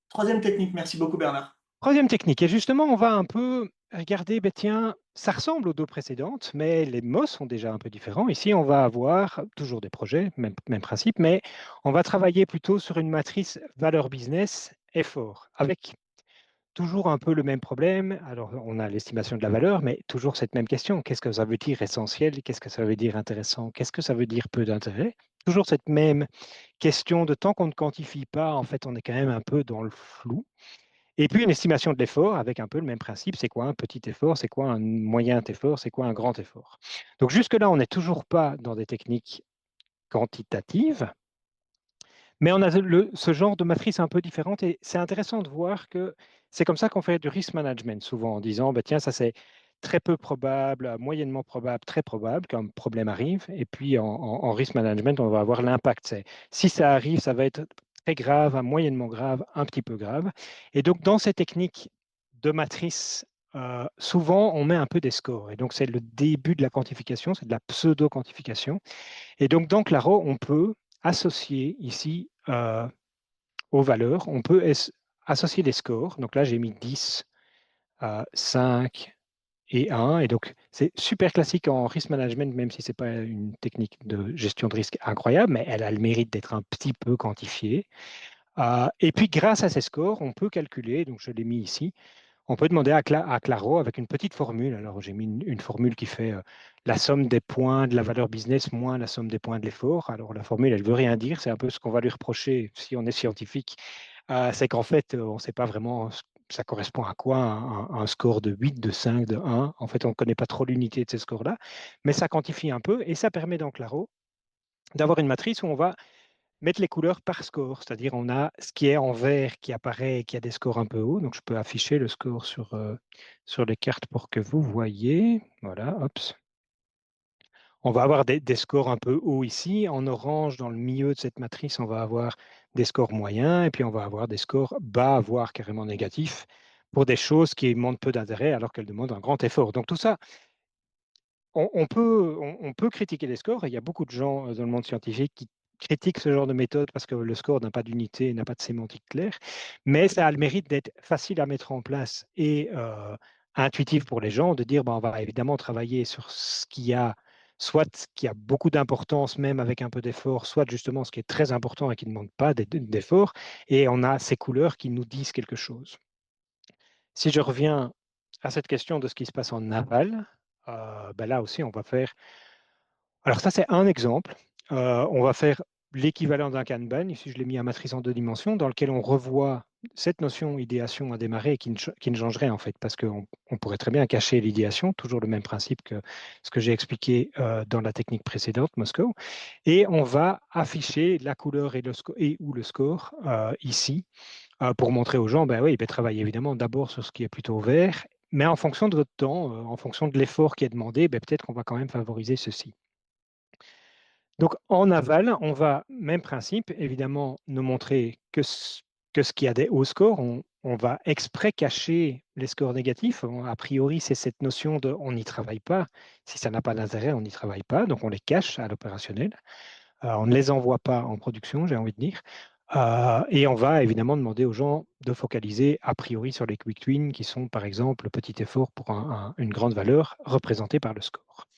Troisième technique, merci beaucoup Bernard. Troisième technique, et justement, on va un peu regarder, ben tiens, ça ressemble aux deux précédentes, mais les mots sont déjà un peu différents. Ici, on va avoir toujours des projets, même principe, mais on va travailler plutôt sur une matrice valeur business effort, avec toujours un peu le même problème. Alors, on a l'estimation de la valeur, mais toujours cette même question. Qu'est-ce que ça veut dire essentiel? Qu'est-ce que ça veut dire intéressant? Qu'est-ce que ça veut dire peu d'intérêt? Toujours cette même question de tant qu'on ne quantifie pas, en fait, on est quand même un peu dans le flou. Et puis une estimation de l'effort avec un peu le même principe, c'est quoi un petit effort, c'est quoi un moyen effort, c'est quoi un grand effort. Donc jusque-là, on n'est toujours pas dans des techniques quantitatives, mais on a ce genre de matrice un peu différente et c'est intéressant de voir que c'est comme ça qu'on fait du risk management souvent en disant, bah, tiens, ça c'est très peu probable, moyennement probable, très probable qu'un problème arrive. Et puis en risk management, on va avoir l'impact. Si ça arrive, ça va être très grave, moyennement grave, un petit peu grave. Et donc dans ces techniques de matrice, souvent on met un peu des scores. Et donc c'est le début de la quantification, c'est de la pseudo-quantification. Et donc, dans Claro, on peut associer ici aux valeurs, on peut associer des scores. Donc là, j'ai mis 10, 5 et 1. Et donc, c'est super classique en risk management, même si ce n'est pas une technique de gestion de risque incroyable, mais elle a le mérite d'être un petit peu quantifiée. Et puis, grâce à ces scores, on peut calculer, donc je l'ai mis ici, on peut demander à Claro avec une petite formule. Alors, j'ai mis une formule qui fait la somme des points de la valeur business moins la somme des points de l'effort. Alors, la formule, elle ne veut rien dire. C'est un peu ce qu'on va lui reprocher si on est scientifique. C'est qu'en fait, on ne sait pas vraiment ça correspond à quoi un score de 8, de 5, de 1. En fait, on ne connaît pas trop l'unité de ces scores-là, mais ça quantifie un peu et ça permet dans Claro d'avoir une matrice où on va mettre les couleurs par score, c'est-à-dire on a ce qui est en vert qui apparaît et qui a des scores un peu hauts. Donc je peux afficher le score sur les cartes pour que vous voyez. Voilà, hop. On va avoir des scores un peu hauts ici. En orange, dans le milieu de cette matrice, on va avoir des scores moyens et puis on va avoir des scores bas, voire carrément négatifs, pour des choses qui demandent peu d'intérêt alors qu'elles demandent un grand effort. Donc tout ça, on peut critiquer les scores, et il y a beaucoup de gens dans le monde scientifique qui critiquent ce genre de méthode parce que le score n'a pas d'unité, n'a pas de sémantique claire, mais ça a le mérite d'être facile à mettre en place et intuitif pour les gens, de dire ben, on va évidemment travailler sur ce qui a, soit ce qui a beaucoup d'importance même avec un peu d'effort, soit justement ce qui est très important et qui ne demande pas d'effort, et on a ces couleurs qui nous disent quelque chose. Si je reviens à cette question de ce qui se passe en aval, ben là aussi, on va faire. Alors ça, c'est un exemple. On va faire l'équivalent d'un Kanban. Ici, je l'ai mis à matrice en deux dimensions, dans lequel on revoit cette notion idéation à démarrer qui ne changerait en fait, parce qu'on pourrait très bien cacher l'idéation, toujours le même principe que ce que j'ai expliqué dans la technique précédente, Moscow. Et on va afficher la couleur et ou le score ici pour montrer aux gens, ben oui, ben, travaillez évidemment d'abord sur ce qui est plutôt vert, mais en fonction de votre temps, en fonction de l'effort qui est demandé, ben, peut-être qu'on va quand même favoriser ceci. Donc en aval, on va, même principe, évidemment, ne montrer que ce qui a des hauts scores. On va exprès cacher les scores négatifs. A priori, c'est cette notion de on n'y travaille pas. Si ça n'a pas d'intérêt, on n'y travaille pas. Donc on les cache à l'opérationnel. On ne les envoie pas en production, j'ai envie de dire. Et on va évidemment demander aux gens de focaliser a priori sur les quick wins qui sont par exemple le petit effort pour une grande valeur représentée par le score.